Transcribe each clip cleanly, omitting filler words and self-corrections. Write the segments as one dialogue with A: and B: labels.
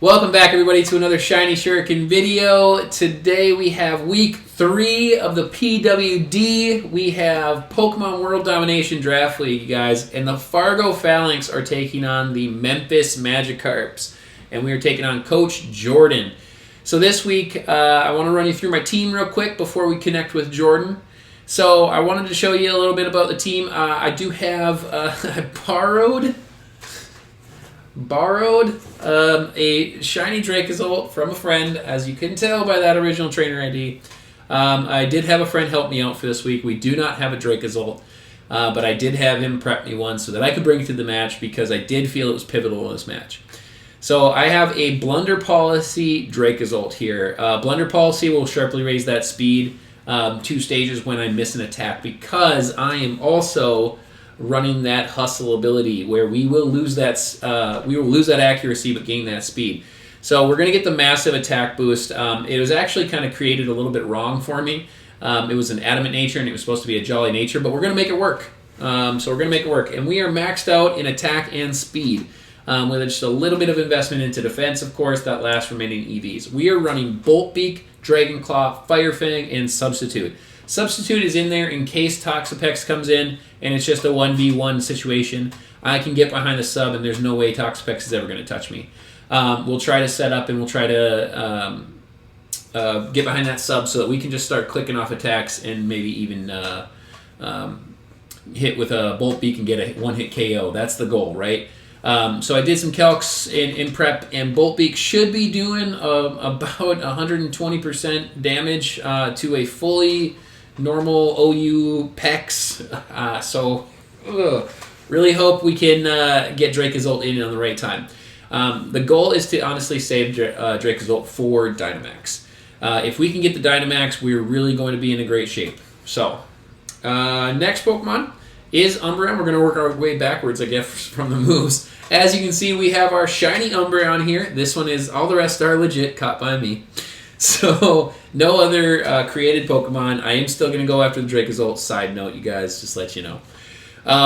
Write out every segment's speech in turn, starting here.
A: Welcome back, everybody, to another Shiny Shuriken video. Today we have week 3 of the PWD. We have Pokemon World Domination Draft League, you guys, and the Fargo Phalanx are taking on the Memphis Magikarps, and we are taking on Coach Jordon. So this week, I want to run you through my team real quick before we connect with Jordon. So I wanted to show you a little bit about the team. I do have I borrowed a shiny Dracozolt from a friend, as you can tell by that original trainer ID. I did have a friend help me out for this week. We do not have a Dracozolt, but I did have him prep me one so that I could bring it to the match because I did feel it was pivotal in this match. So I have a Blunder Policy Dracozolt here. Blunder Policy will sharply raise that speed 2 stages when I miss an attack, because I am also running that hustle ability where we will lose that accuracy but gain that speed. So we're going to get the massive attack boost. It was actually kind of created a little bit wrong for me. It was an adamant nature and it was supposed to be a jolly nature, but we're going to make it work. So we're going to make it work. And we are maxed out in attack and speed with just a little bit of investment into defense, of course, that last remaining EVs. We are running Bolt Beak, Dragon Claw, Fire Fang, and Substitute. Substitute is in there in case Toxapex comes in and it's just a 1v1 situation. I can get behind the sub and there's no way Toxapex is ever going to touch me. We'll try to set up and we'll try to get behind that sub so that we can just start clicking off attacks and maybe even hit with a Bolt Beak and get a one-hit KO. That's the goal, right? So I did some calcs in prep, and Bolt Beak should be doing about 120% damage to a fully normal OU Pex. So really hope we can get Dracozolt in on the right time. The goal is to honestly save Dracozolt for Dynamax. If we can get the Dynamax, we're really going to be in a great shape. So next Pokemon is Umbreon. We're going to work our way backwards, I guess, from the moves. As you can see, we have our shiny Umbreon here. This one is, all the rest are legit, caught by me. So, no other created Pokemon. I am still going to go after the Dracozolt. Side note, you guys, just let you know.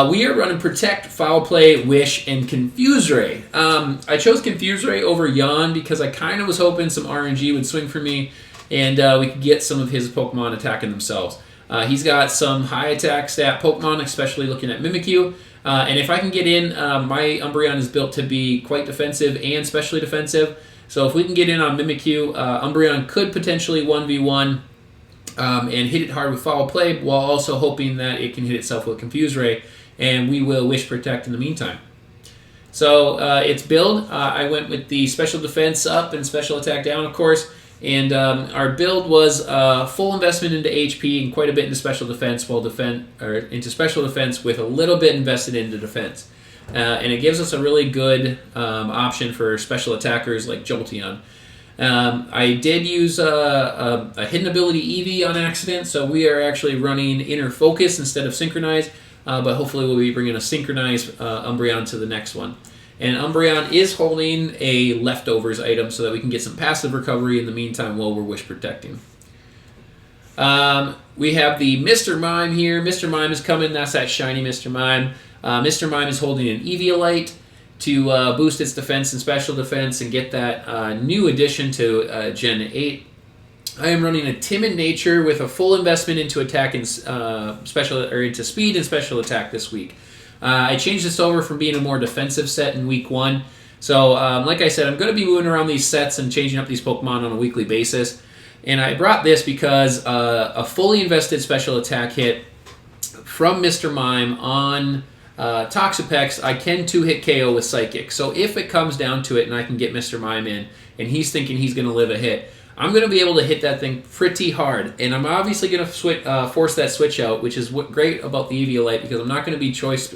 A: We are running Protect, Foul Play, Wish, and Confuse Ray. I chose Confuse Ray over Yawn because I kind of was hoping some RNG would swing for me and we could get some of his Pokemon attacking themselves. He's got some high attack stat Pokemon, especially looking at Mimikyu. And if I can get in, my Umbreon is built to be quite defensive and specially defensive. So if we can get in on Mimikyu, Umbreon could potentially 1v1 and hit it hard with Foul Play, while also hoping that it can hit itself with Confuse Ray, and we will Wish Protect in the meantime. So its build, I went with the Special Defense up and Special Attack down, of course. And our build was full investment into HP and quite a bit into special defense, into special defense with a little bit invested into defense. And it gives us a really good option for special attackers like Jolteon. I did use a hidden ability Eevee on accident, so we are actually running Inner Focus instead of Synchronize, but hopefully we'll be bringing a Synchronized Umbreon to the next one. And Umbreon is holding a leftovers item so that we can get some passive recovery in the meantime while we're Wish Protecting. We have the Mr. Mime here. Mr. Mime is coming. That's that shiny Mr. Mime. Mr. Mime is holding an Eviolite to boost its defense and special defense and get that new addition to Gen 8. I am running a Timid Nature with a full investment into attack and into speed and special attack this week. I changed this over from being a more defensive set in week 1. So, like I said, I'm going to be moving around these sets and changing up these Pokemon on a weekly basis. And I brought this because a fully invested special attack hit from Mr. Mime on Toxapex, I can 2-hit KO with Psychic. So if it comes down to it and I can get Mr. Mime in, and he's thinking he's going to live a hit, I'm going to be able to hit that thing pretty hard. And I'm obviously going to force that switch out, which is great about the Eviolite, because I'm not going to be choice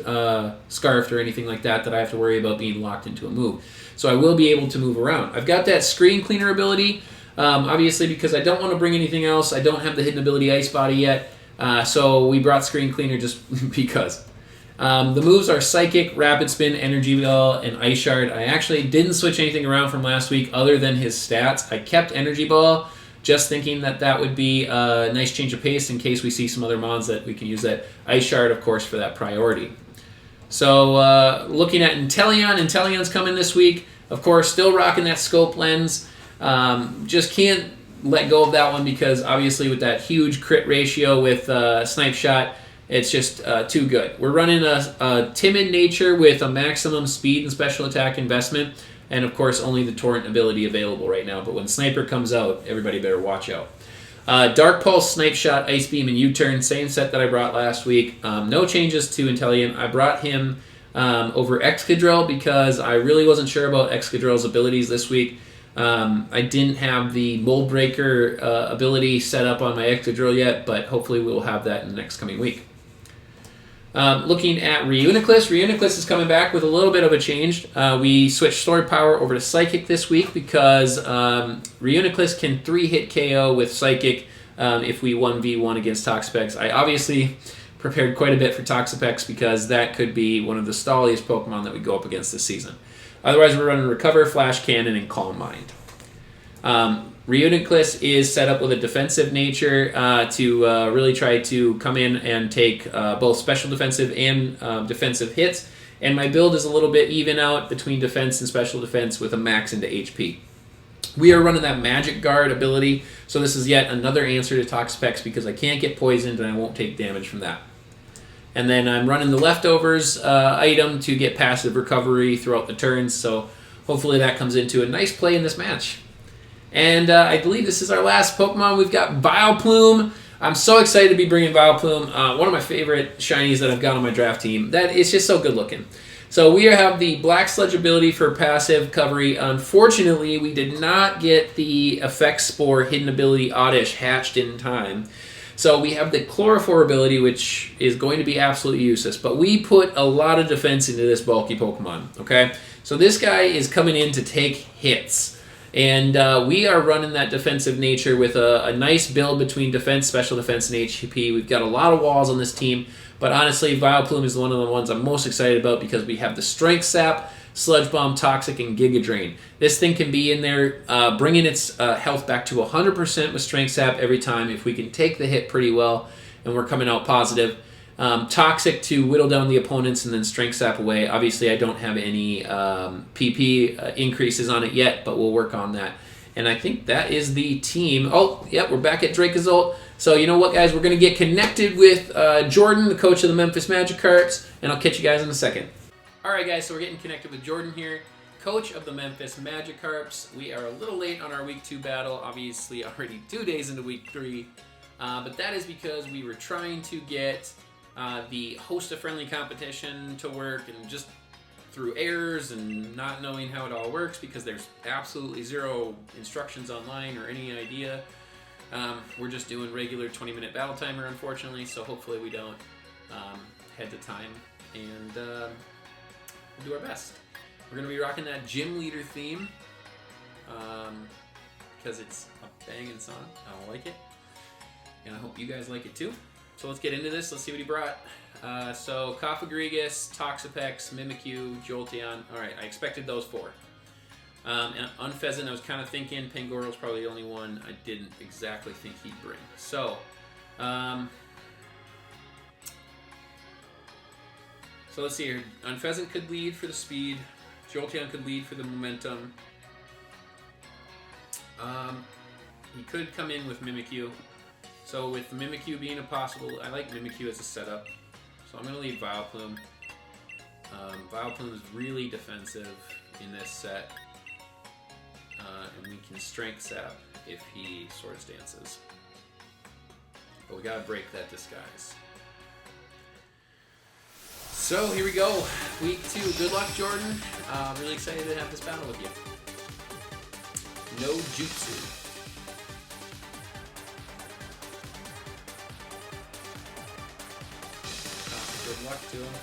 A: scarfed or anything like that I have to worry about being locked into a move. So I will be able to move around. I've got that Screen Cleaner ability, obviously because I don't want to bring anything else. I don't have the hidden ability Ice Body yet, so we brought Screen Cleaner just because. The moves are Psychic, Rapid Spin, Energy Ball, and Ice Shard. I actually didn't switch anything around from last week other than his stats. I kept Energy Ball, just thinking that would be a nice change of pace in case we see some other mons that we can use that. Ice Shard, of course, for that priority. So looking at Inteleon, Inteleon's coming this week. Of course, still rocking that scope lens. Just can't let go of that one because obviously with that huge crit ratio with Snipe Shot, it's just too good. We're running a timid nature with a maximum speed and special attack investment, and of course only the torrent ability available right now. But when Sniper comes out, everybody better watch out. Dark Pulse, Snipe Shot, Ice Beam, and U-Turn, same set that I brought last week. No changes to Inteleon. I brought him over Excadrill because I really wasn't sure about Excadrill's abilities this week. I didn't have the Mold Breaker ability set up on my Excadrill yet, but hopefully we'll have that in the next coming week. Looking at Reuniclus. Reuniclus is coming back with a little bit of a change. We switched Sword Power over to Psychic this week because Reuniclus can 3-hit KO with Psychic if we 1v1 against Toxapex. I obviously prepared quite a bit for Toxapex because that could be one of the stalliest Pokemon that we go up against this season. Otherwise, we're running Recover, Flash Cannon, and Calm Mind. Reuniclus is set up with a defensive nature to really try to come in and take both special defensive and defensive hits. And my build is a little bit even out between defense and special defense with a max into HP. We are running that Magic Guard ability, so this is yet another answer to Toxapex because I can't get poisoned and I won't take damage from that. And then I'm running the Leftovers item to get passive recovery throughout the turns, so hopefully that comes into a nice play in this match. And I believe this is our last Pokemon. We've got Vileplume. I'm so excited to be bringing Vileplume, one of my favorite shinies that I've got on my draft team. That it's just so good looking. So we have the Black Sludge ability for passive recovery. Unfortunately, we did not get the Effect Spore hidden ability Oddish hatched in time. So we have the Chlorophore ability, which is going to be absolutely useless. But we put a lot of defense into this bulky Pokemon, okay? So this guy is coming in to take hits. And we are running that defensive nature with a nice build between defense, special defense, and HP. We've got a lot of walls on this team. But honestly, Vileplume is one of the ones I'm most excited about because we have the Strength Sap, Sludge Bomb, Toxic, and Giga Drain. This thing can be in there, bringing its health back to 100% with Strength Sap every time if we can take the hit pretty well and we're coming out positive. Toxic to whittle down the opponents and then Strength Sap away. Obviously, I don't have any PP increases on it yet, but we'll work on that. And I think that is the team. Oh, yep, we're back at Dracozolt. So you know what, guys? We're going to get connected with Jordon, the coach of the Memphis Magikarps, and I'll catch you guys in a second. All right, guys, so we're getting connected with Jordon here, coach of the Memphis Magikarps. We are a little late on our Week 2 battle, obviously already 2 days into Week 3, but that is because we were trying to get the host-a-friendly competition to work, and just through errors and not knowing how it all works because there's absolutely zero instructions online or any idea. We're just doing regular 20-minute battle timer, unfortunately, so hopefully we don't head to time, and we'll do our best. We're going to be rocking that gym leader theme because it's a banging song. I like it, and I hope you guys like it too. So let's get into this. Let's see what he brought. So Cofagrigus, Toxapex, Mimikyu, Jolteon. All right, I expected those 4. And Unfezant, I was kind of thinking Pangoro's probably the only one I didn't exactly think he'd bring. So, so let's see here. Unfezant could lead for the speed. Jolteon could lead for the momentum. He could come in with Mimikyu. So with Mimikyu being a possible, I like Mimikyu as a setup. So I'm going to leave Vileplume. Vileplume is really defensive in this set. And we can Strength Sap if he Swords Dances. But we gotta break that disguise. So here we go. Week 2. Good luck, Jordon. Really excited to have this battle with you. No Jutsu. Good luck to him.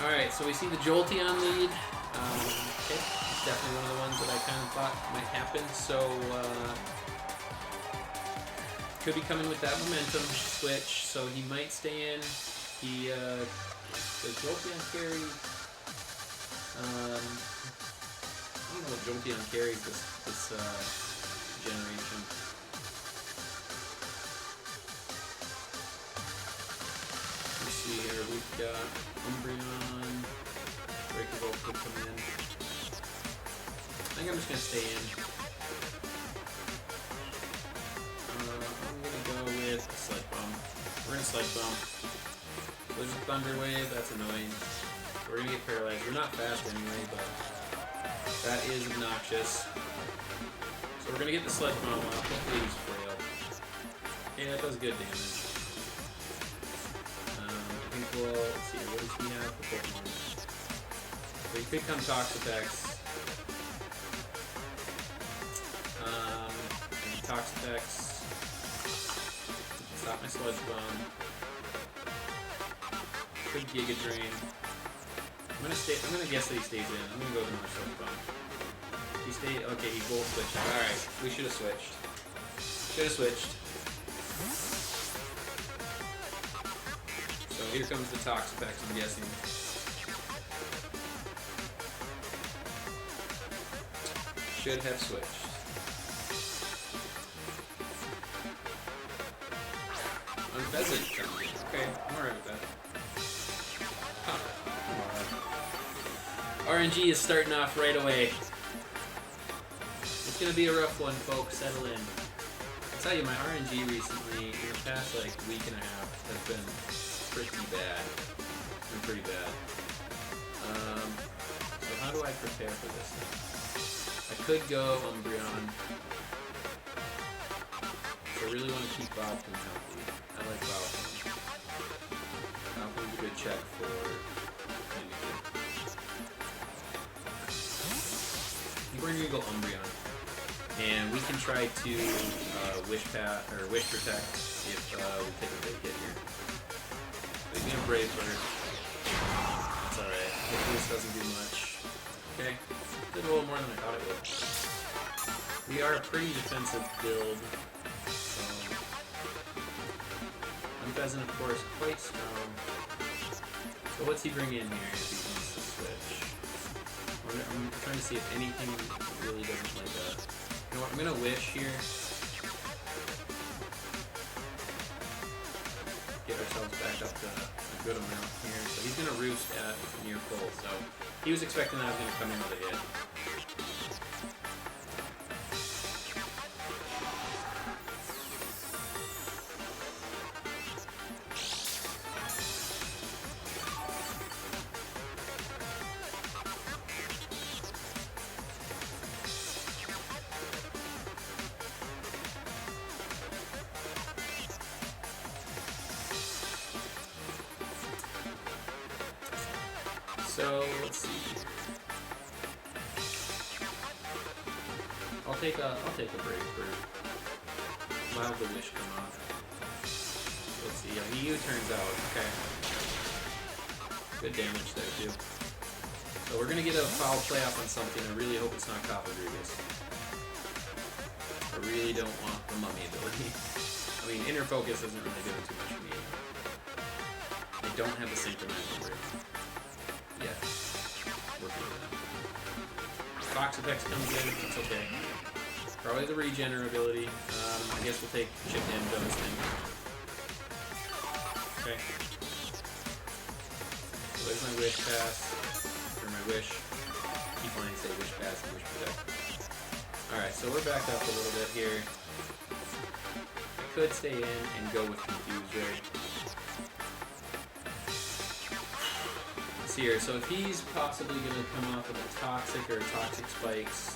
A: Alright, so we see the Jolteon lead. Okay, it's definitely one of the ones that I kind of thought might happen, so could be coming with that momentum switch, so he might stay in. He, does Jolteon carry, I don't know what Jolteon carries this generation. Let's see here, we've got Umbreon, Dracozolt could come in. I think I'm just going to stay in. I'm going to go with a Sludge Bomb. We're going to Sludge Bomb. So there's a Thunder Wave, that's annoying. We're going to get paralyzed. We're not fast anyway, but that is obnoxious. So we're going to get the Sludge Bomb off. Hopefully he's frail. Okay, that does good damage. I think we'll... Let's see, what does he have for Pokemon? So he could come Toxapex. Toxapex. Stop my Sludge Bomb. Could Giga Drain. I'm gonna guess that he stays in. I'm gonna go with another Sludge Bomb. He stayed. Okay, he Volt switched. All right, we should have switched. Should have switched. So here comes the Toxapex. I'm guessing. Should have switched. Pheasant comes in. Okay, I'm alright with that. Huh. RNG is starting off right away. It's gonna be a rough one, folks. Settle in. I'll tell you, my RNG recently, in the past like week and a half, has been pretty bad. It's been pretty bad. So how do I prepare for this thing? I could go Umbreon. So I really want to keep Bobcom healthy. I like Bobcom. Bobcom's a good check for Mimikyu. I think we're gonna go Umbreon, and we can try to Wish Protect if we take a big hit here. He's gonna Brave Bird. That's all right. Hopefully this doesn't do much. Okay, did a little more than I thought it would. We are a pretty defensive build. Pheasant, of course, quite strong. So what's he bring in here if he wants to switch? I'm trying to see if anything really doesn't like that. You know what, I'm going to Wish here. Get ourselves back up to a good amount here. So he's going to Roost at near full. So he was expecting that I was going to come in with a hit. So let's see here. I'll take a Brave Bird. I'll have the Wish come off. Let's see. Yeah, he U-turns out. Okay. Good damage there too. So we're gonna get a foul play off on something. I really hope it's not Coppergregas. I really don't want the Mummy ability. I mean, Inner Focus isn't really doing too much for me. I don't have a Synchronize number. Yeah, working on that. Toxapex comes in, it's okay. Probably the Regener ability. I guess we'll take Chip Damage on this thing. Okay. So there's my Wish Pass, or my Wish. Keep wanting to say Wish Pass and Wish Protect. Alright, so we're back up a little bit here. I could stay in and go with Confuse Ray. Here. So if he's possibly going to come off with a Toxic or Toxic Spikes,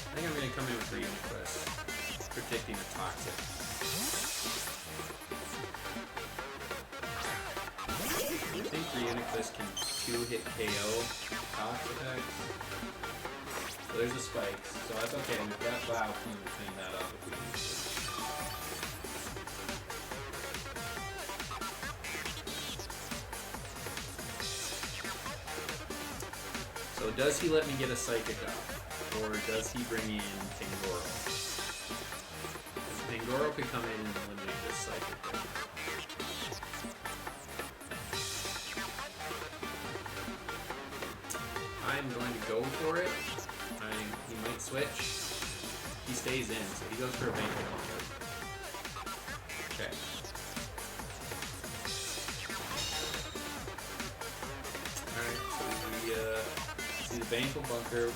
A: I think I'm going to come in with Reuniclus, predicting a Toxic. I think Reuniclus can 2-hit KO Toxapex. So there's the spikes, so that's okay. We've got Wow to clean that up if we need to. So does he let me get a Psychic off? Or does he bring in Pangoro? Because Pangoro could come in and eliminate this Psychic. I'm going to go for it. He might switch. He stays in, so he goes for a bank. Okay. Alright, so we see the Baneful Bunker.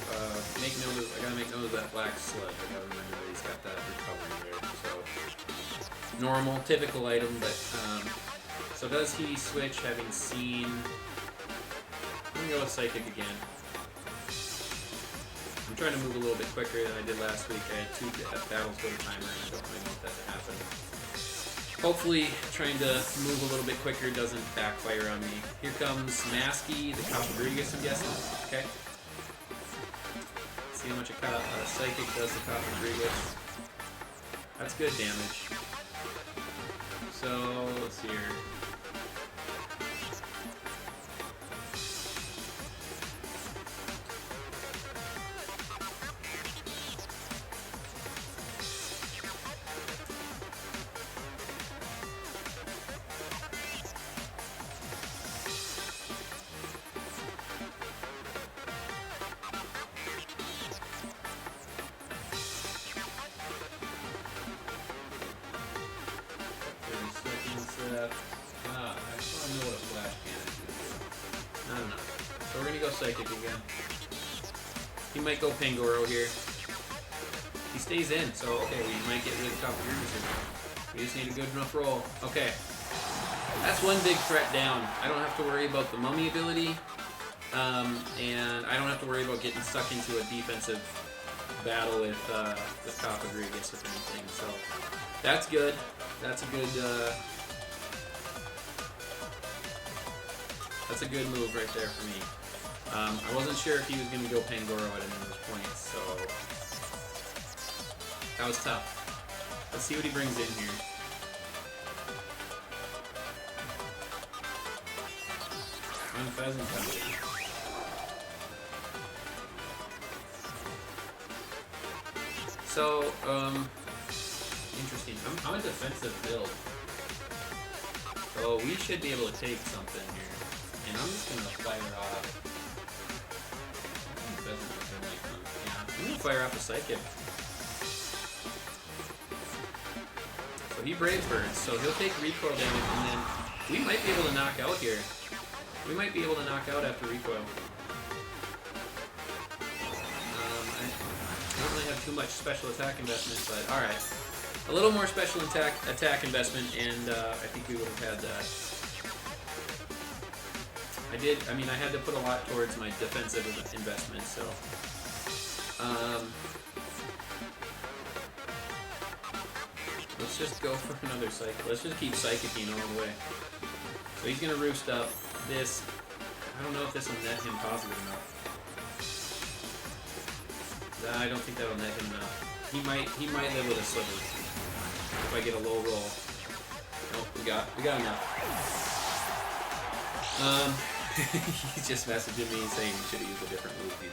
A: Make note of, I gotta make note of that black sludge. I gotta remember that he's got that recovery there. So normal, typical item, but so does he switch having seen? I'm gonna go with Psychic again. I'm trying to move a little bit quicker than I did last week. I had 2 battles go to timer, and I don't really want that to happen. Hopefully, trying to move a little bit quicker doesn't backfire on me. Here comes Masky, the Copperbrigus, I'm guessing. Okay. See how much a Psychic does to Copperbrigus. That's good damage. So, let's see here. I just want to know what a flash cannon is. Not enough. So we're going to go Psychic again. He might go Pangoro here. He stays in, so okay, we might get rid of Copperbrigus here. We just need a good enough roll. Okay. That's one big threat down. I don't have to worry about the Mummy ability, and I don't have to worry about getting stuck into a defensive battle with Copperbrigus, if anything, so that's good. That's a good... That's a good move right there for me. I wasn't sure if he was going to go Pangoro at any of those points, so that was tough. Let's see what he brings in here. One pheasant coming. So, interesting. I'm a defensive build, so we should be able to take something here. And I'm just gonna fire off. Yeah, I'm gonna fire off a Psychic. So he Brave Birds, so he'll take recoil damage, and then we might be able to knock out here. We might be able to knock out after recoil. I don't really have too much special attack investment, but alright. A little more special attack investment, and I think we would have had that. I had to put a lot towards my defensive investment, so... let's just go for another Psychic. Let's just keep Psychicking all the way. So he's gonna roost up this... I don't know if this will net him positive enough. I don't think that'll net him enough. He might live with a sliver. If I get a low roll. Nope, we got enough. He's just messaging me saying he should have used a different move. He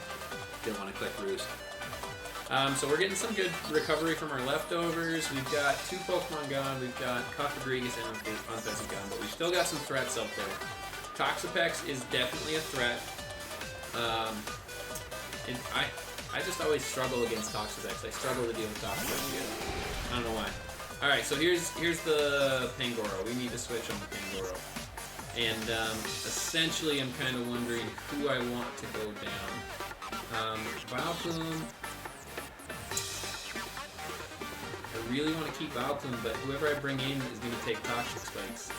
A: didn't want to click Roost. So we're getting some good recovery from our leftovers. We've got 2 Pokemon gone. We've got Copperbrigus and Unpheasant gone, but we've still got some threats out there. Toxapex is definitely a threat. And I just always struggle against Toxapex. I struggle to deal with Toxapex here. I don't know why. Alright, so here's the Pangoro. We need to switch on the Pangoro. And essentially, I'm kind of wondering who I want to go down. Vileplume. I really want to keep Vileplume, but whoever I bring in is going to take Toxic Spikes.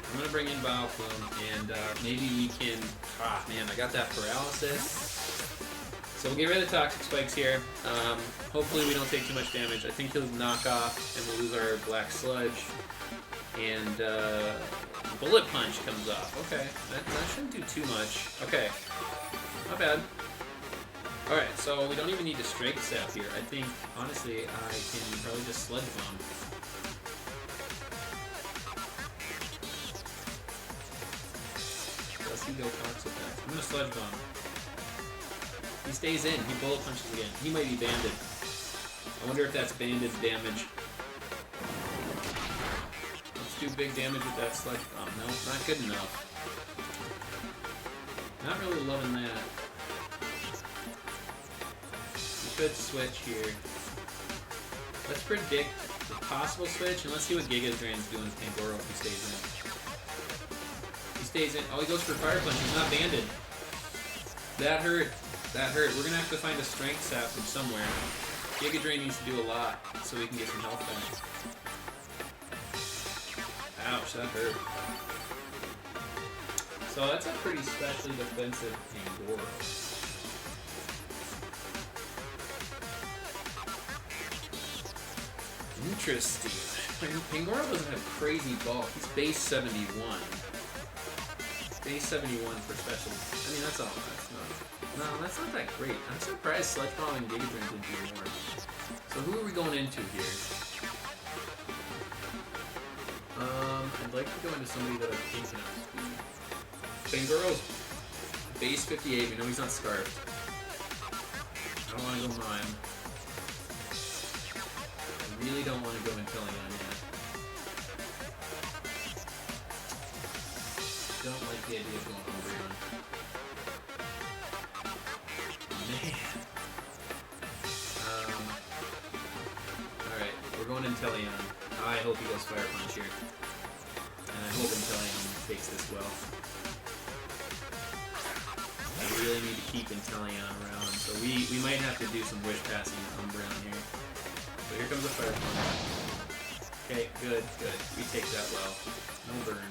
A: I'm going to bring in Vileplume, and maybe we can... Ah, man, I got that Paralysis. So we'll get rid of Toxic Spikes here. Hopefully we don't take too much damage. I think he'll knock off, and we'll lose our Black Sludge. And Bullet Punch comes off. Okay, that shouldn't do too much. Okay, not bad. Alright, so we don't even need to Strike Sap here. I think, honestly, I can probably just Sludge Bomb. Does he go Toxapex? I'm gonna Sludge Bomb. He stays in. He Bullet Punches again. He might be banded. I wonder if that's banded damage. Let's do big damage with that Sludge Bomb. No, not good enough. Not really loving that. good switch here. Let's predict the possible switch, and let's see what Giga Drain's doing with Pangoro if he stays in. He stays in. Oh, he goes for Fire Punch. He's not banded. That hurt. That hurt. We're going to have to find a Strength Sap from somewhere. Giga Drain needs to do a lot so we can get some health back. Ouch, that hurt. So that's a pretty specially defensive Pangoro. Interesting. Pangoro doesn't have crazy bulk. He's base 71. Base 71 for special. I mean, that's all. That's not that great. I'm surprised Sludge Bomb and Giga Drain didn't do more. So who are we going into here? I'd like to go into somebody that I think can outspeed. Pangoro's base 58. We know he's not Scarfed. I don't want to go Mime. Really don't want to go Inteleon yet. Don't like the idea of going Umbreon. Man. Alright, we're going Inteleon. I hope he goes Fire Punch here. And I hope Inteleon takes this well. I really need to keep Inteleon around, so we might have to do some wish passing Umbreon here. So here comes a Fire Punch. Okay, good. We take that well. No burn.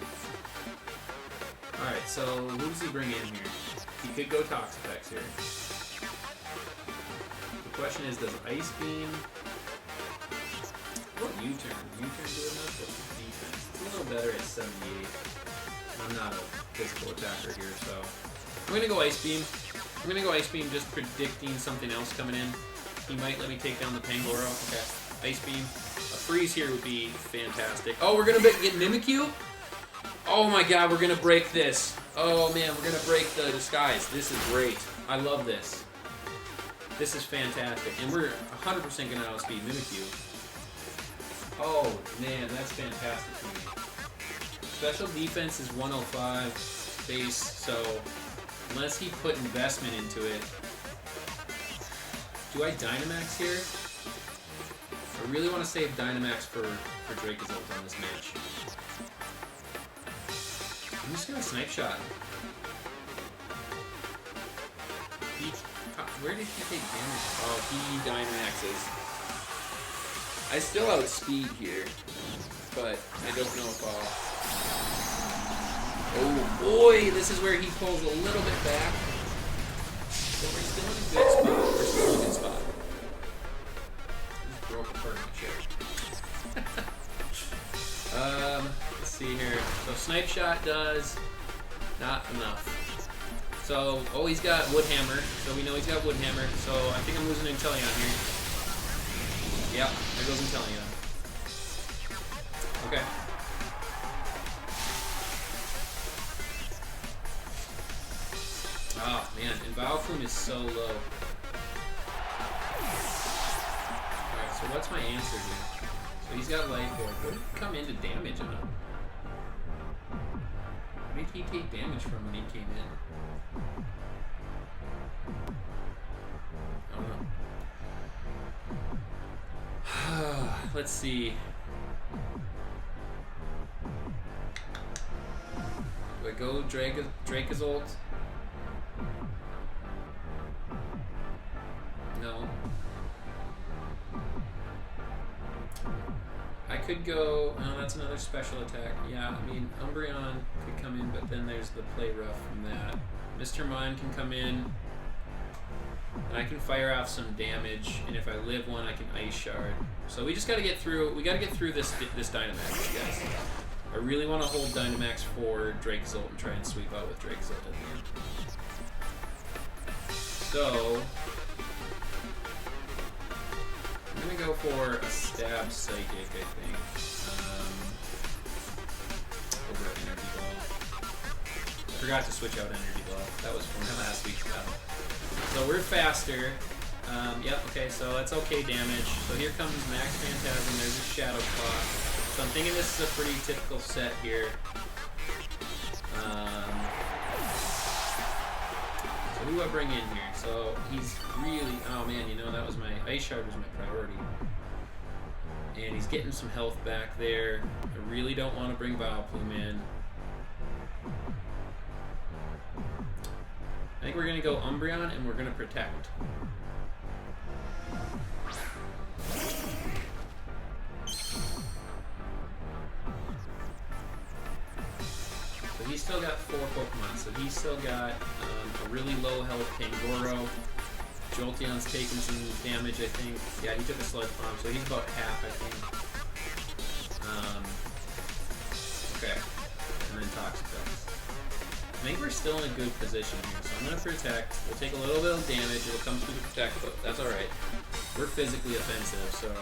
A: Alright, so who does he bring in here? He could go Toxapex here. The question is, does Ice Beam... What U-turn? U-turn do enough? What's the defense? It's a little better at 78. I'm not a physical attacker here, so... I'm gonna go Ice Beam. I'm gonna go Ice Beam just predicting something else coming in. He might let me take down the Pangoro. Okay. Ice Beam. A freeze here would be fantastic. Oh, we're going to get Mimikyu? Oh my god, we're going to break this. Oh man, we're going to break the disguise. This is great. I love this. This is fantastic. And we're 100% going to outspeed Mimikyu. Oh man, that's fantastic for me. Special defense is 105 base, so unless he put investment into it, do I Dynamax here? I really want to save Dynamax for Dracozolt on this match. I'm just gonna Snipe Shot. Where did he take damage? Oh, he Dynamaxes. I still outspeed here, but I don't know if I'll... Oh boy, this is where he pulls a little bit back. So we're still in a good spot. We're still in a good spot. Just broke apart my chair. Let's see here. So Snipe Shot does not enough. So, oh, he's got Wood Hammer. So we know he's got Wood Hammer. So I think I'm losing Inteleon here. Yep, there goes Inteleon. Okay. Oh man, and Vileplume is so low. Alright, so what's my answer here? So he's got Life Orb. What did he come into damage on him? What did he take damage from when he came in? I don't know. Let's see. Do I go Dracozolt? No. I could go... Oh, that's another special attack. Yeah, I mean, Umbreon could come in, but then there's the Play Rough from that. Mr. Mime can come in, and I can fire off some damage, and if I live one, I can Ice Shard. So we just gotta get through... We gotta get through this Dynamax, guys. I really want to hold Dynamax for Dracozolt and try and sweep out with Dracozolt at the end. So... I'm gonna go for a Stab Psychic, I think. Over Energy Ball. I forgot to switch out Energy Ball. That was from last week's battle. So we're faster. Yep, okay, so that's okay damage. So here comes Max Phantasm, there's a Shadow Claw. So I'm thinking this is a pretty typical set here. So who do I bring in here? So he's really, oh man, you know, that was my, Ice Shard was my priority. And he's getting some health back there. I really don't want to bring Vileplume in. I think we're going to go Umbreon and we're going to Protect. So he's still got 4 Pokemon, so he's still got a really low health Pangoro. Jolteon's taking some damage, I think. Yeah, he took a Sludge Bomb, so he's about half, I think. Okay, and then Toxapex. I think we're still in a good position here, so I'm going to Protect. We'll take a little bit of damage, it'll come through the Protect, but that's alright. We're physically offensive, so...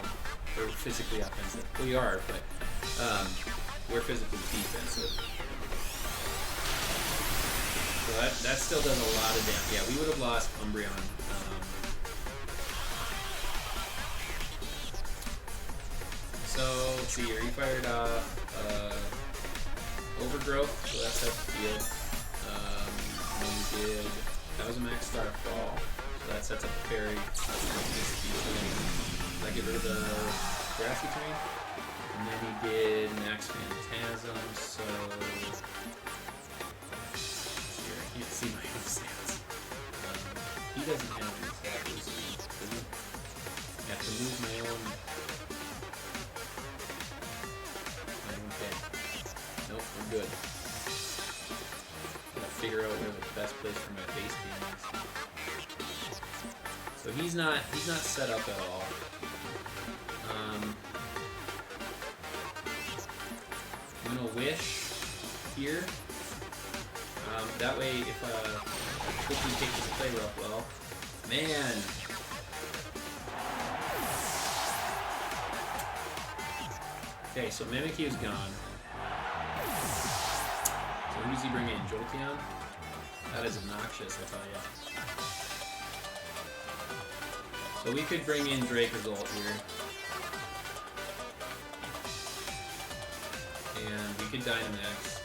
A: We're physically offensive. We are, but we're physically defensive. So that still does a lot of damage. Yeah, we would have lost Umbreon. So, let's see here. He fired off Overgrowth, so that sets the field. That was a Max Starfall, so that sets up a Fairy. I get rid of the Grassy Terrain. And then he did Max Phantasm, so... Here, I can't see my own stats. He doesn't have any stats, does he? I have to move my own... Okay. Nope, we're good. Gotta figure out where the best place for my base game is. So he's not set up at all. I'm gonna Wish here. That way, if hopefully take this play rough well. Man! Okay, so Mimikyu's gone. So who does he bring in? Jolteon? That is obnoxious, I tell ya. So we could bring in Dracozolt here. And we could Dynamax.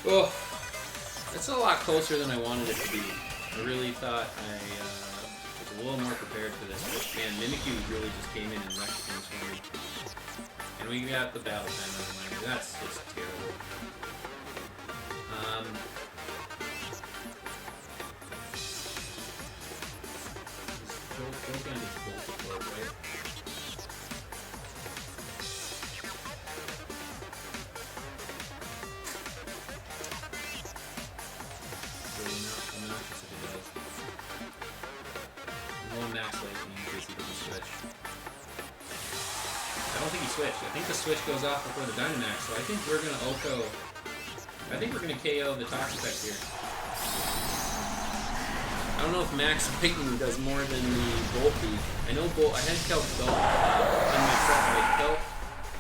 A: Oh, that's a lot closer than I wanted it to be. I really thought I was a little more prepared for this, but man, Mimikyu really just came in and wrecked things for me. And we got the Battle Time out of my way. That's just terrible. Jolteon just bolted forward, right? Obnoxious if it does. I'm going Max Lightning in case he doesn't switch. I don't think he switched. I think the switch goes off before the Dynamax, so I think we're going to OHKO. I think we're going to KO the Toxapex here. I don't know if Max Lightning does more than the Volt Beak. I know I had Kelp Belt in my prep. I felt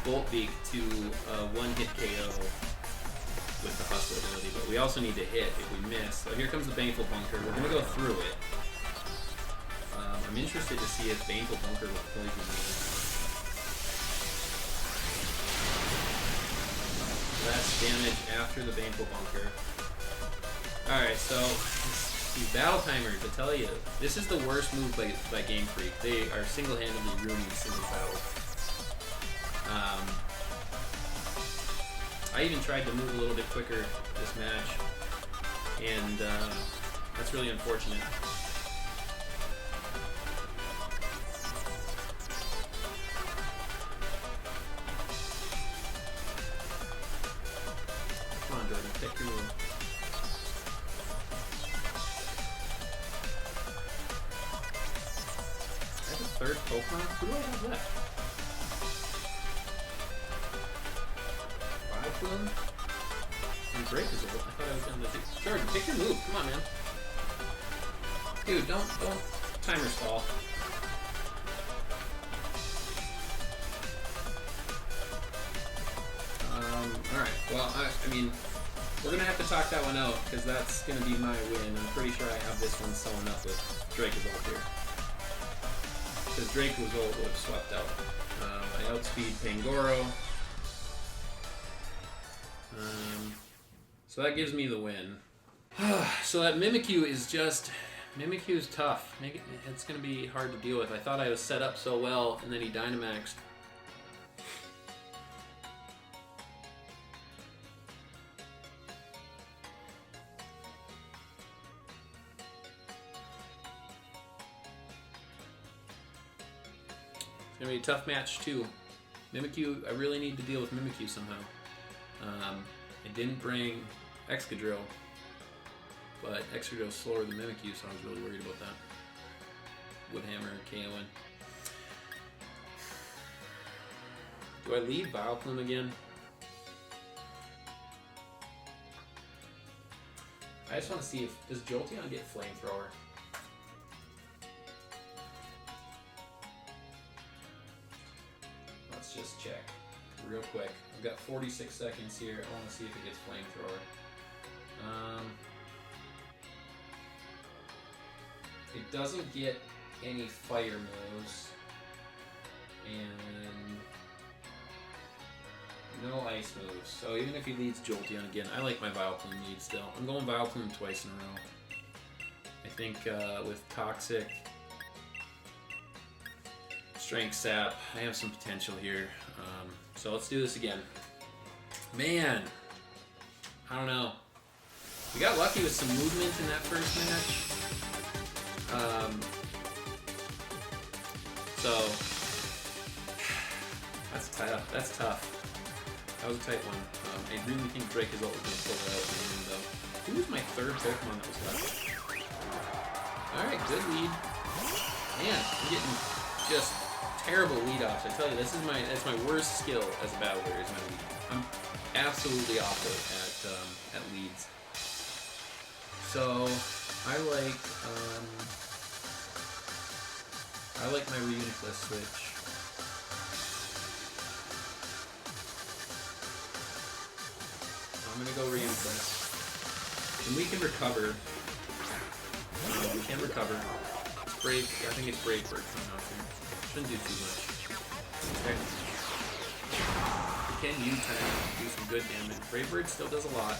A: Volt Beak to one-hit KO with the Hustle ability, but we also need to hit if we miss. So here comes the Baneful Bunker. We're going to go through it. I'm interested to see if Baneful Bunker will poison me. Less damage after the Baneful Bunker. Alright, so these Battle Timers, I tell you, this is the worst move by Game Freak. They are single-handedly ruining single battle. I even tried to move a little bit quicker this match, and that's really unfortunate. Come on, Jordon, take your move. I have a third Pokemon? Who do I have left? And Dracozolt. I thought I was done with it. Jordon, take your move. Come on, man. Dude, don't timer stall. Alright. Well, I mean, we're gonna have to talk that one out because that's gonna be my win. I'm pretty sure I have this one sewn up with Dracozolt here. Because Dracozolt would have swept out. I outspeed Pangoro. So that gives me the win. So that Mimikyu is just... Mimikyu is tough. It's going to be hard to deal with. I thought I was set up so well, and then he Dynamaxed. It's going to be a tough match, too. Mimikyu, I really need to deal with Mimikyu somehow. It didn't bring Excadrill, but Excadrill's slower than Mimikyu, so I was really worried about that. Woodhammer KOing. Do I lead Vileplume again? I just want to see if... Does Jolteon get Flamethrower? Let's just check real quick. I've got 46 seconds here. I want to see if it gets Flamethrower. It doesn't get any fire moves. And no ice moves. So even if he leads Jolteon again, I like my Vileplume lead still. I'm going Vileplume twice in a row. I think with Toxic, Strength Sap, I have some potential here. So let's do this again. Man, I don't know. We got lucky with some movement in that first match. So that's tough. That was a tight one. I really think Dracozolt was going to pull it out in the end, though. Who was my third Pokemon that was left? Alright, good lead. Man, I'm getting just terrible lead-offs. I tell you, that's my worst skill as a battler, is my lead. I'm absolutely awful at leads. So, I like my Reuniclus switch. I'm gonna go Reuniclus. And we can recover. We can recover. It's Brave. I think it's Brave Bird coming off here. Shouldn't do too much. Okay. Can U-turn, do some good damage. Brave Bird still does a lot.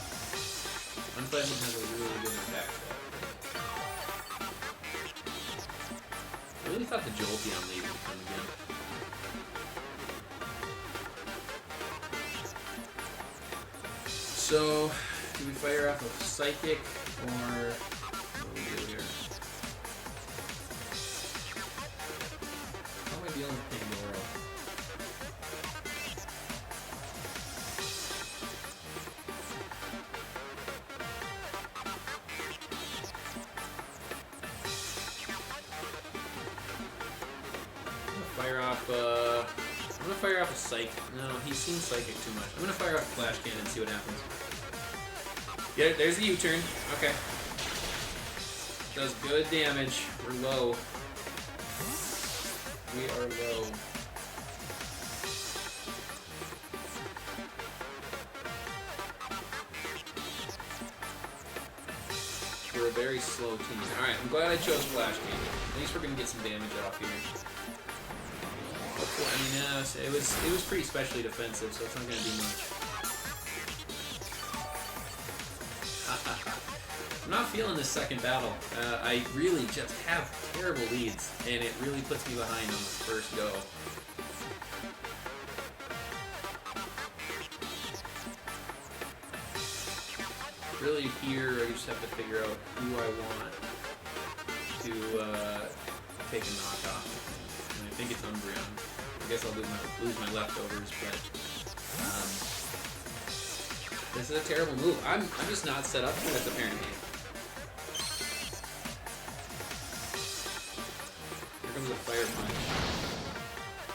A: Unpleasant has a really good attack set. I really thought the Jolteon lead would come again. So, do we fire off a Psychic, or what do we do here? How am I dealing with Pandora? I'm gonna fire off a Psychic. No, he seems Psychic too much. I'm gonna fire off a Flash Cannon and see what happens. Yeah, there's the U-turn. Okay. Does good damage. We're low. We are low. We're a very slow team. Alright, I'm glad I chose Flash Cannon. At least we're gonna get some damage off here. I mean, it was pretty specially defensive, so it's not going to do much. I'm not feeling this second battle. I really just have terrible leads, and it really puts me behind on the first go. Really here, I just have to figure out who I want to take a knockoff. And I think it's Umbreon. I guess I'll lose my leftovers, but this is a terrible move. I'm just not set up for this, apparently. Here comes a Fire Punch.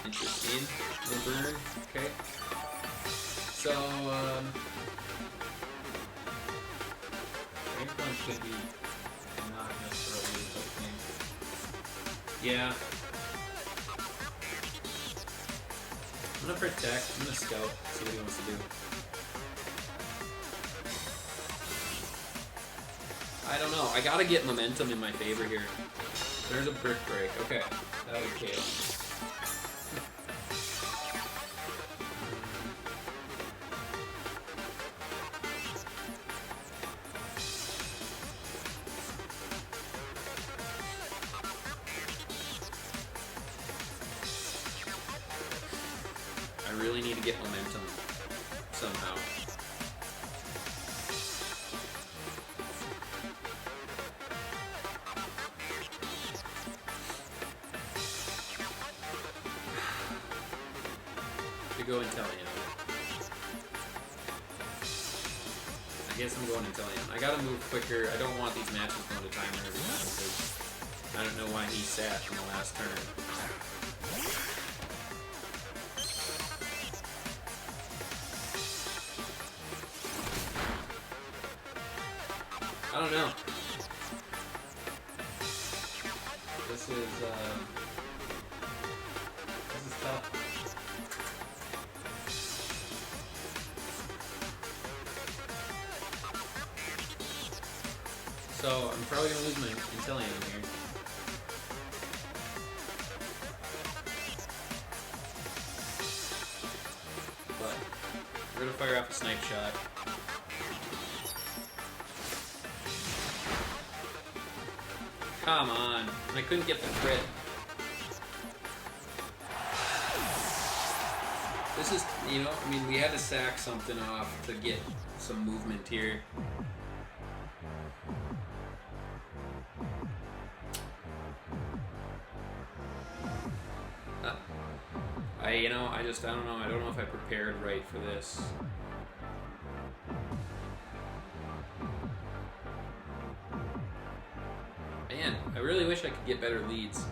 A: Interesting. No burn. Okay. So, Fire Punch could be not necessarily a good thing. Yeah. I'm gonna protect, I'm gonna scout, see what he wants to do. I don't know, I gotta get momentum in my favor here. There's a Brick Break, okay. That would KO. to get momentum somehow. To go Inteleon. I guess I'm going Inteleon. I gotta move quicker. I don't want these matches going to timer every time because I don't know why he sat in the last turn. I don't know. This is tough. So I'm probably gonna lose my Inteleon here. But we're gonna fire off a snipe shot. Come on. I couldn't get the crit. This is, you know, I mean, we had to sack something off to get some movement here. I don't know. I don't know if I prepared right for this. Man, I really wish I could get better leads.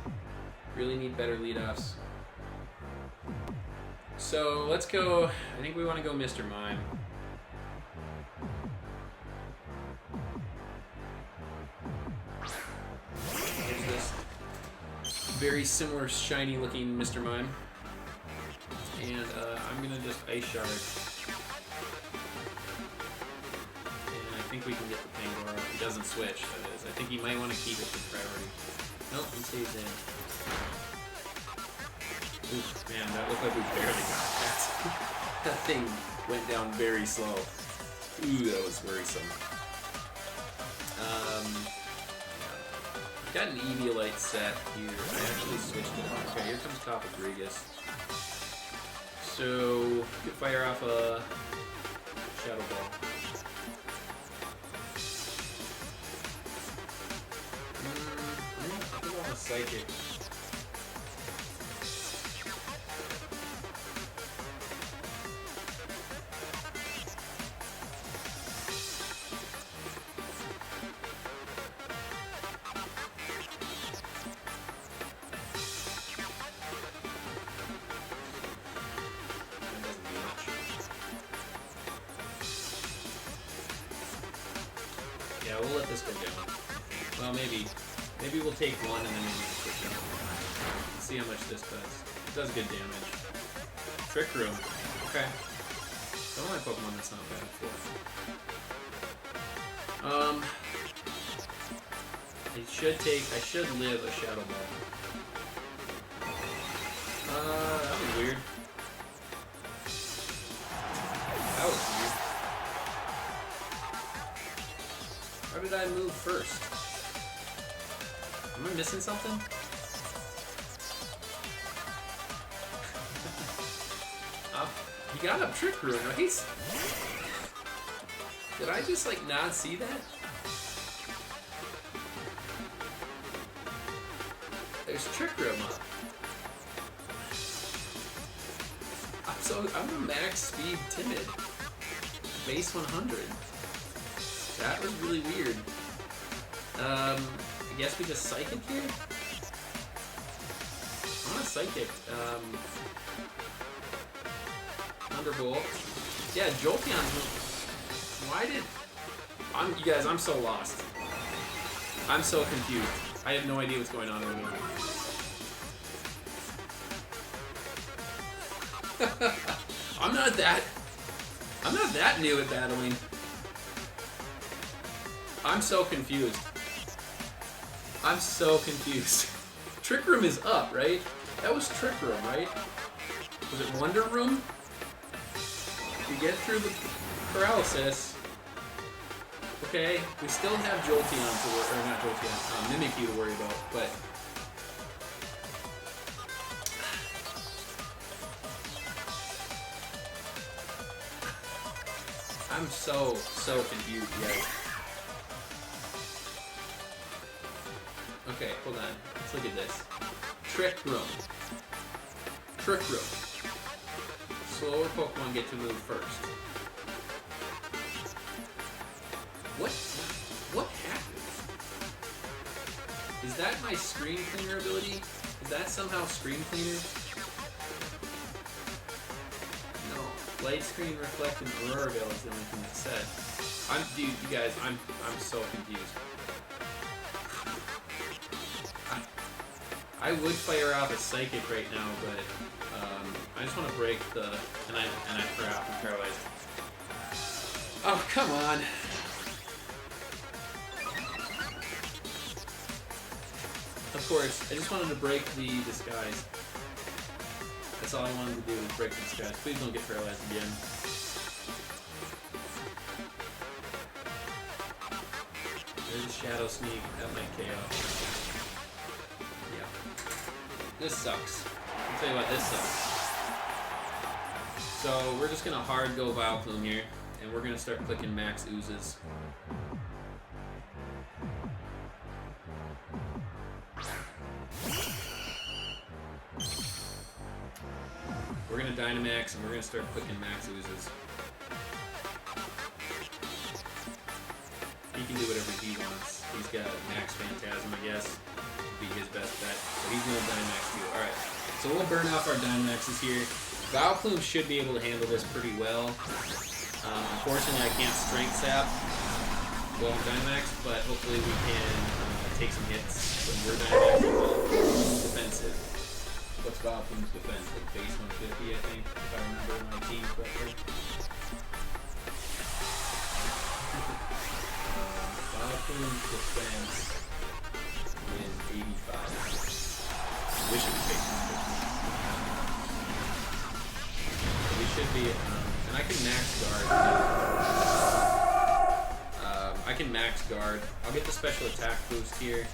A: Really need better lead-offs. So let's go. I think we want to go Mr. Mime. Here's this very similar shiny looking Mr. Mime. And I'm gonna just Ice Shard. And I think we can get the Pangoro. He doesn't switch, that is. I think he might want to keep it for priority. Nope, he stays in. Oof, man, that looked like we barely got that. That thing went down very slow. Ooh, that was worrisome. Got an Eviolite set here. I actually switched it. Okay, here comes Copagrigus. So, we could fire off a Shadow Ball. I think I want a Psychic. Yeah, we'll let this go down. Well, maybe we'll take one and then maybe switch out. Let's see how much this does. It does good damage. Trick Room. Okay. Some of my Pokemon that's not bad for. I should live a Shadow Ball. That was weird. That was weird. How did I move first? Am I missing something? He got up Trick Room, right? Did I just, like, not see that? There's Trick Room up. I'm a max speed timid. Base 100. That was really weird. I guess we just Psychic here? I want to Psychic. Thunderbolt. Yeah, Jolteon. Why did... you guys, I'm so lost. I'm so confused. I have no idea what's going on right now. I'm not that new at battling. I'm so confused. I'm so confused. Trick Room is up, right? That was Trick Room, right? Was it Wonder Room? We get through the paralysis. Okay, we still have Jolteon to worry, or not Jolteon, Mimikyu to worry about, but... I'm so confused, guys. Okay, hold on. Let's look at this. Trick Room. Trick Room. Slower Pokemon get to move first. What happened? Is that my screen cleaner ability? Is that somehow screen cleaner? No. Light screen reflect and Aurora Veil is the only thing that said. Dude, you guys, I'm so confused. I would fire off a Psychic right now, but I just want to break the and I forgot I'm paralyzed. Oh, come on. Of course, I just wanted to break the disguise. That's all I wanted to do was break the disguise. Please don't get paralyzed again. There's a Shadow Sneak. That might KO. Yeah. This sucks. I'll tell you what, this sucks. So we're just gonna hard go Vileplume here, and we're gonna start clicking max oozes. We're gonna Dynamax and we're gonna start clicking max oozes. He can do whatever he wants. He's got max Phantasm, I guess. Would be his best bet. But he's gonna Dynamax too. Alright. So we'll burn off our Dynamaxes here. Vileplume should be able to handle this pretty well. Unfortunately, I can't Strength Sap while I'm Dynamax, but hopefully we can take some hits when we're Dynamaxing. Defensive. What's Vileplume's defense? Like base 150, I think, if I remember my team correctly. Vileplume's defense is 85. I wish it was base 150. We should be, and I can max guard. I can max guard. I'll get the special attack boost here.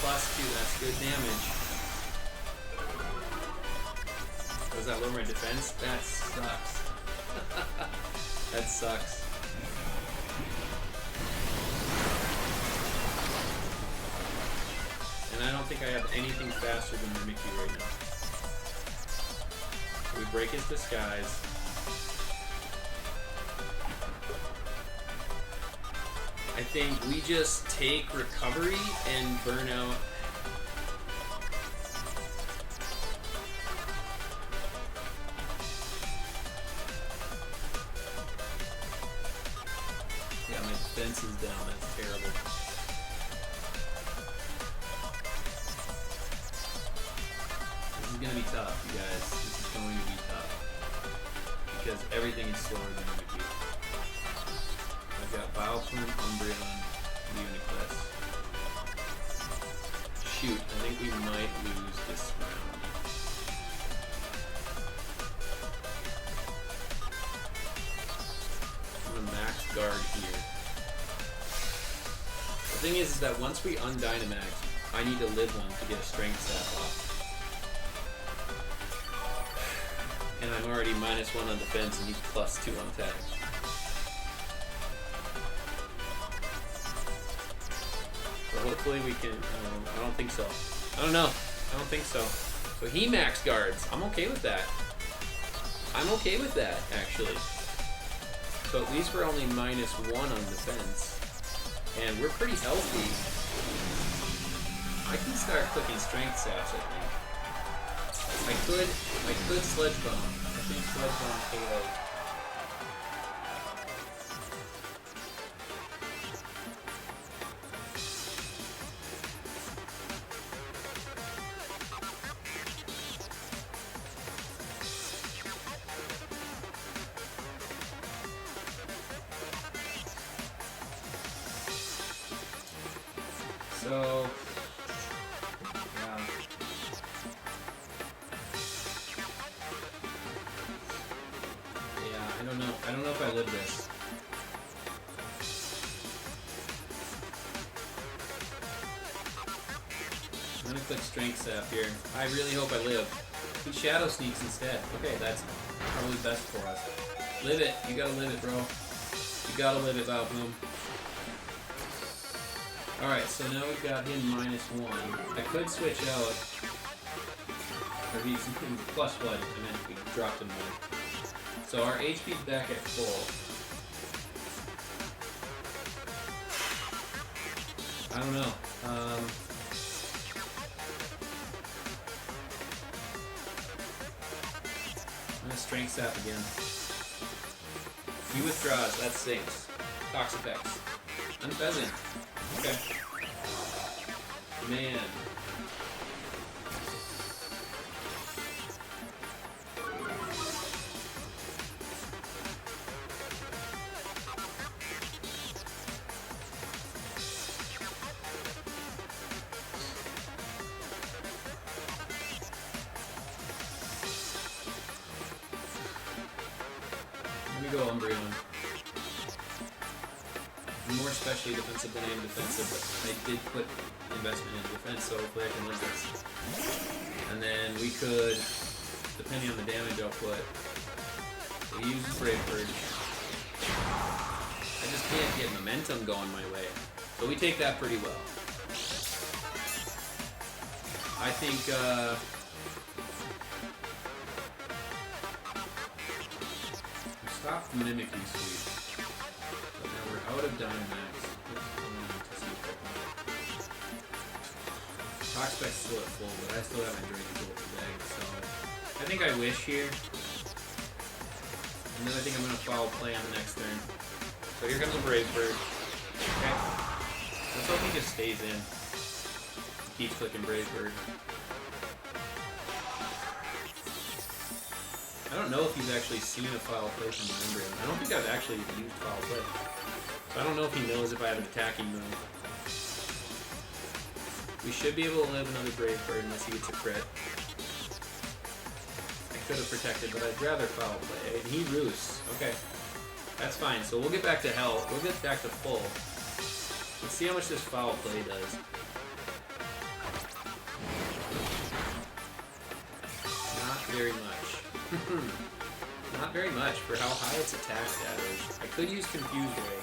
A: +2, that's good damage. Does that lower my defense? That sucks. That sucks. And I don't think I have anything faster than Mimikyu right now. We break his disguise. I think we just take recovery and burn out. Yeah, my defense is down. That's terrible. This is going to be tough, you guys. This is going to be tough. Because everything is slower than Mimikyu. I've got Vileplume, Umbreon, Uniclus. Shoot, I think we might lose this round. I'm gonna max guard here. The thing is that once we undynamax, I need to live one to get a strength sap off. And I'm already -1 on defense and he's +2 on attack. Hopefully we can, I don't think so. I don't know. I don't think so. So he max guards. I'm okay with that. I'm okay with that, actually. So at least we're only -1 on defense. And we're pretty healthy. I can start clicking strength saps, I think. I could Sledge Bomb. I think Sledge Bomb KO. So, yeah. Yeah, I don't know. I don't know if I live this. I'm gonna click Strength Sap here. I really hope I live. He Shadow Sneaks instead. Okay, that's probably best for us. Live it. You gotta live it, bro. You gotta live it, Valboom. Alright, so now we've got him -1. I could switch out. Or he's plus blood, and then we dropped him 1. So our HP's back at full. I don't know. I'm gonna Strength Sap again. He withdraws, that sinks. Toxapex. Unpheasant. Okay. Man. Let me go Umbreon. I'm more specially defensive than I am defensive, but I did put investment in defense, so hopefully I can live this. And then we could, depending on the damage output, we use Brave Bird. I just can't get momentum going my way. So we take that pretty well. I think, we stopped Mimikyu Sweep. But now we're out of Dynamax. Toxapex still at full, but I still have my Dracozolt bag, so I think I Wish here. And then I think I'm going to Foul Play on the next turn. So here comes a Brave Bird. Okay. Let's hope he just stays in. He keeps clicking Brave Bird. I don't know if he's actually seen a Foul Play from my Umbreon. I don't think I've actually used Foul Play. So I don't know if he knows if I have an attacking move. We should be able to live another Brave Bird unless he gets a crit. I could have protected, but I'd rather Foul Play. And he Roosts. Okay. That's fine. So we'll get back to health. We'll get back to full. Let's see how much this Foul Play does. Not very much. Not very much for how high its attack stat is. I could use Confuse Ray.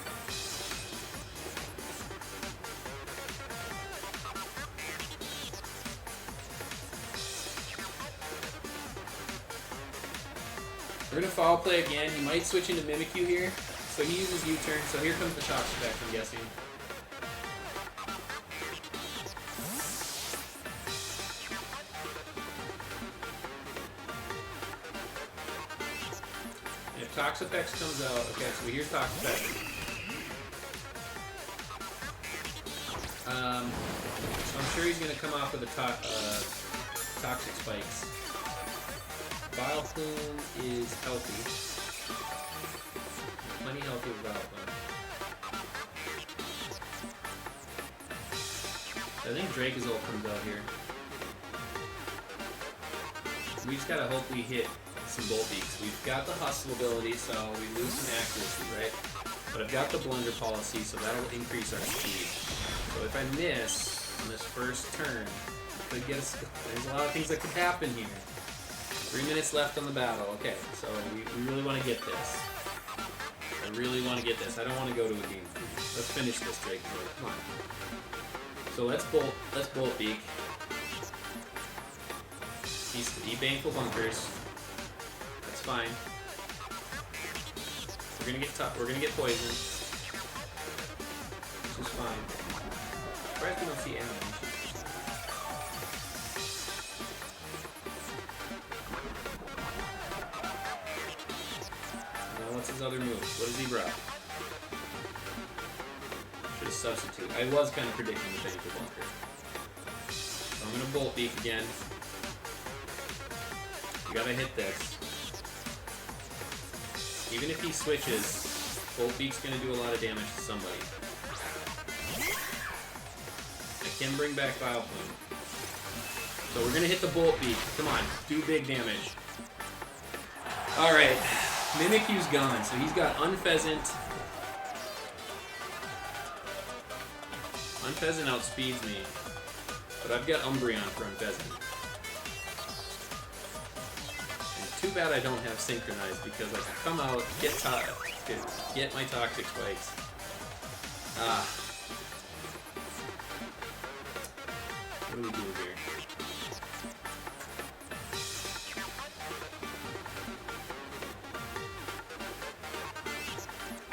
A: We're gonna Foul Play again. He might switch into Mimikyu here. So he uses U-turn, so here comes the Toxapex, I'm guessing. And if Toxapex comes out, okay, so here's Toxapex. So I'm sure he's gonna come off with the Toxic Spikes. Vileplume is healthy. Plenty healthy with Vileplume. I think Dracozolt comes out here. We just gotta hope we hit some Bolt Beaks. We've got the Hustle ability, so we lose some accuracy, right? But I've got the Blunder policy, so that'll increase our speed. So if I miss on this first turn, could get us, there's a lot of things that could happen here. 3 minutes left on the battle. Okay, so we really want to get this. I really want to get this. I don't want to go to a game. Let's finish this, Drake. Come on. So let's Bolt Beak. He Baneful Bunkers. That's fine. We're gonna get poisoned. Which is fine. Surprised we don't see animation. What's his other move? What has he brought? Should have substitute. I was kind of predicting the Baneful Bunker. So I'm going to Bolt Beak again. You gotta hit this. Even if he switches, Bolt Beak's going to do a lot of damage to somebody. I can bring back Vileplume. So we're going to hit the Bolt Beak. Come on, do big damage. Alright. Mimikyu's gone, so he's got Unpheasant. Unpheasant outspeeds me, but I've got Umbreon for Unpheasant. too bad I don't have synchronized because I can come out, get my toxic spikes. What do we do here?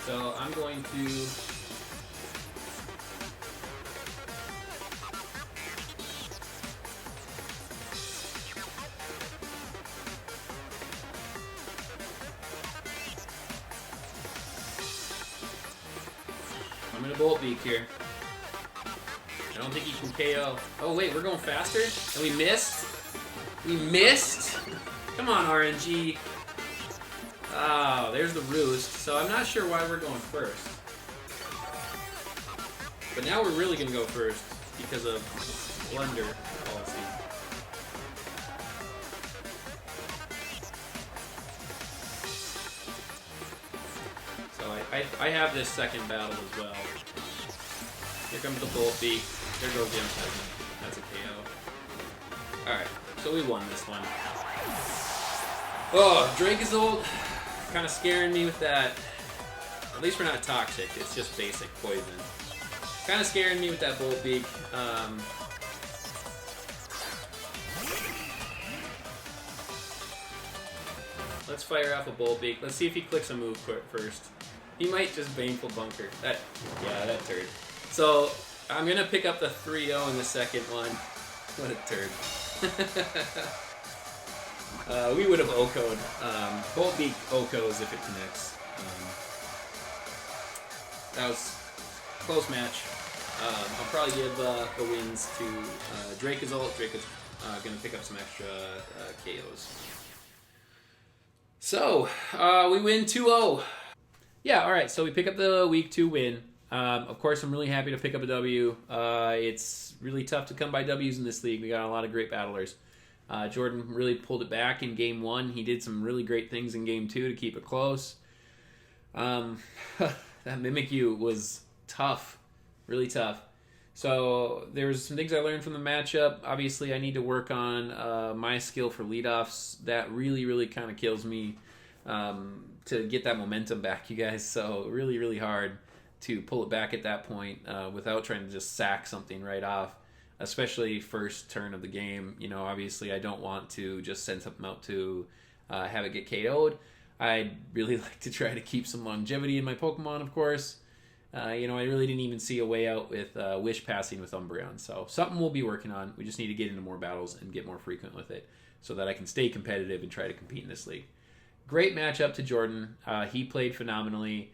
A: So I'm going to Bolt Beak here. I don't think he can KO. Oh wait, we're going faster? And we missed? We missed? Come on, RNG. Oh, there's the roost. So I'm not sure why we're going first. But now we're really going to go first because of blunder policy. So I have this second battle as well. Here comes the Bolt Beak. There goes the M7. That's a KO. Alright, so we won this one. Oh, Dracozolt. Kind of scaring me with that. At least we're not toxic, it's just basic poison. Kind of scaring me with that Bolt Beak. Let's fire off a Bolt Beak. Let's see if he clicks a move first. He might just Baneful Bunker. That turd. So, I'm going to pick up the 3-0 in the second one. What a turd. We would have OHKO'd. Bolt Beak OHKOs if it connects. That was a close match. I'll probably give the wins to Dracozolt. Draco's going to pick up some extra KOs. So, we win 2-0. Yeah, alright, so we pick up the Week 2 win. Of course, I'm really happy to pick up a W. It's really tough to come by W's in this league. We got a lot of great battlers. Jordon really pulled it back in Game 1. He did some really great things in Game 2 to keep it close. That Mimikyu was tough. Really tough. So there's some things I learned from the matchup. Obviously, I need to work on my skill for leadoffs. That really kind of kills me to get that momentum back, you guys. So really hard to pull it back at that point without trying to just sack something right off, especially first turn of the game. You know, obviously I don't want to just send something out to have it get KO'd. I'd really like to try to keep some longevity in my Pokemon, of course. You know, I really didn't even see a way out with Wish passing with Umbreon. So something we'll be working on. We just need to get into more battles and get more frequent with it so that I can stay competitive and try to compete in this league. Great matchup to Jordon. He played phenomenally.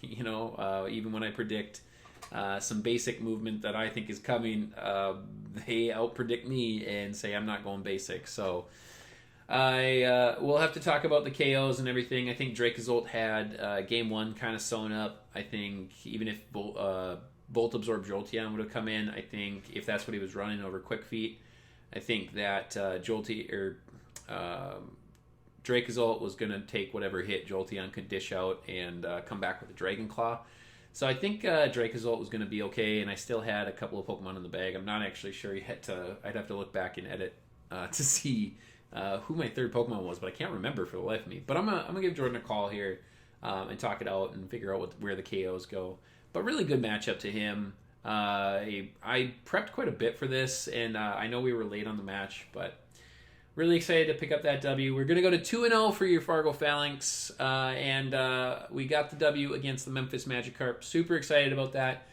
A: You know, even when I predict some basic movement that I think is coming, they outpredict me and say I'm not going basic. So we'll have to talk about the KOs and everything. I think Dracozolt had Game 1 kind of sewn up. I think even if Bolt Absorb Jolteon would have come in, I think if that's what he was running over Quick Feet, I think that Dracozolt was going to take whatever hit Jolteon could dish out and come back with a Dragon Claw. So I think Dracozolt was going to be okay, and I still had a couple of Pokemon in the bag. I'm not actually sure yet. I'd have to look back and edit to see who my third Pokemon was, but I can't remember for the life of me. But I'm gonna give Jordon a call here and talk it out and figure out where the KOs go. But really good matchup to him. I prepped quite a bit for this, and I know we were late on the match, but really excited to pick up that W. We're going to go to 2-0 for your Fargo Phalanx, and we got the W against the Memphis Magikarps. Super excited about that.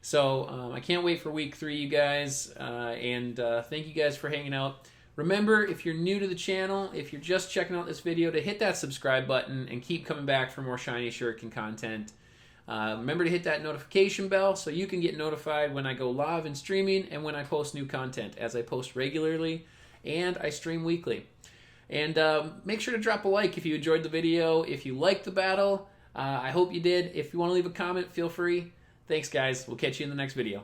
A: So I can't wait for Week 3, you guys, and thank you guys for hanging out. Remember, if you're new to the channel, if you're just checking out this video, to hit that subscribe button and keep coming back for more Shiny Shuriken content. Remember to hit that notification bell so you can get notified when I go live and streaming and when I post new content, as I post regularly and I stream weekly. And make sure to drop a like if you enjoyed the video. If you liked the battle, I hope you did. If you want to leave a comment, feel free. Thanks, guys. We'll catch you in the next video.